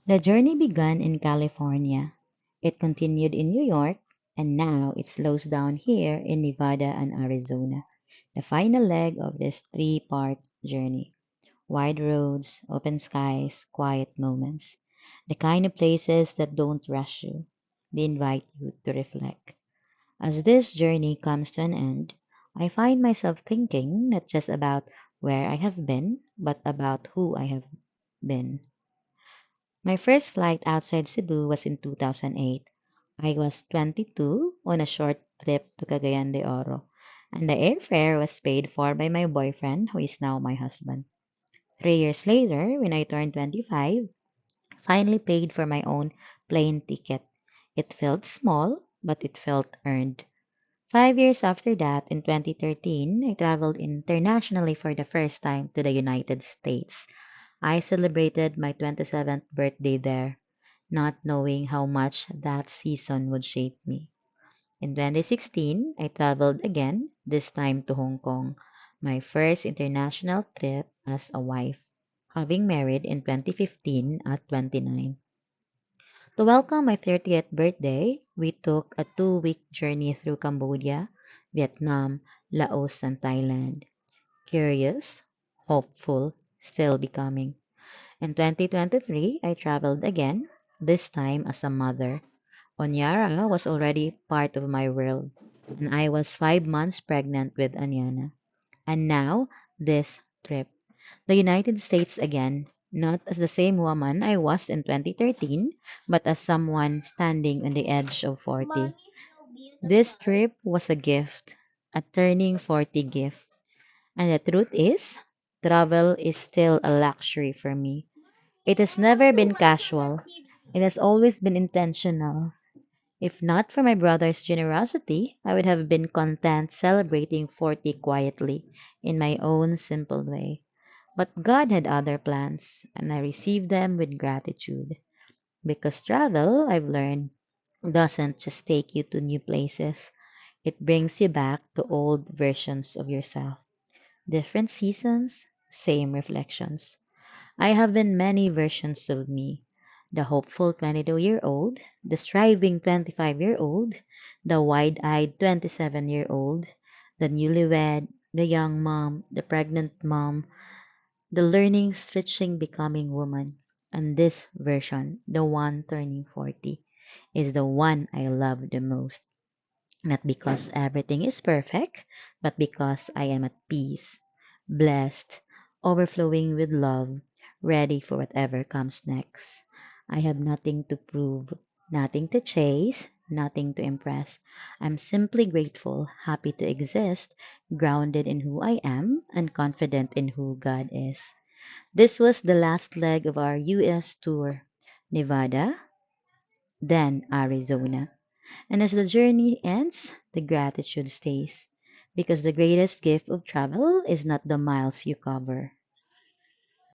The journey began in California. It continued in New York, and now it slows down here in Nevada and Arizona. The final leg of this three-part journey. Wide roads, open skies, quiet moments. The kind of places that don't rush you. They invite you to reflect. As this journey comes to an end, I find myself thinking not just about where I have been, but about who I have been. My first flight outside Cebu was in 2008. I was 22 on a short trip to Cagayan de Oro, and the airfare was paid for by my boyfriend, who is now my husband. 3 years later, when I turned 25, I finally paid for my own plane ticket. It felt small, but it felt earned. 5 years after that, in 2013, I traveled internationally for the first time to the United States. I celebrated my 27th birthday there, not knowing how much that season would shape me. In 2016, I traveled again, this time to Hong Kong, my first international trip as a wife, having married in 2015 at 29. To welcome my 30th birthday, we took a 2 week journey through Cambodia, Vietnam, Laos, and Thailand. Curious, hopeful, still becoming. In 2023, I traveled again, this time as a mother. Onyara was already part of my world, and I was 5 months pregnant with Anyana. And now, this trip. The United States again, not as the same woman I was in 2013, but as someone standing on the edge of 40. This trip was a gift, a turning 40 gift. And the truth is, travel is still a luxury for me. It has never been casual. It has always been intentional. If not for my brother's generosity, I would have been content celebrating 40 quietly in my own simple way. But God had other plans, and I received them with gratitude. Because travel, I've learned, doesn't just take you to new places, it brings you back to old versions of yourself. Different seasons, same reflections. I have been many versions of me. The hopeful 22-year-old, the striving 25-year-old, the wide-eyed 27-year-old, the newlywed, the young mom, the pregnant mom, the learning, stretching, becoming woman. And this version, the one turning 40, is the one I love the most. Not because everything is perfect, but because I am at peace, blessed, overflowing with love, ready for whatever comes next. I have nothing to prove, nothing to chase, nothing to impress. I'm simply grateful, happy to exist, grounded in who I am, and confident in who God is. This was the last leg of our US tour, Nevada, then Arizona. And as the journey ends, the gratitude stays. Because the greatest gift of travel is not the miles you cover,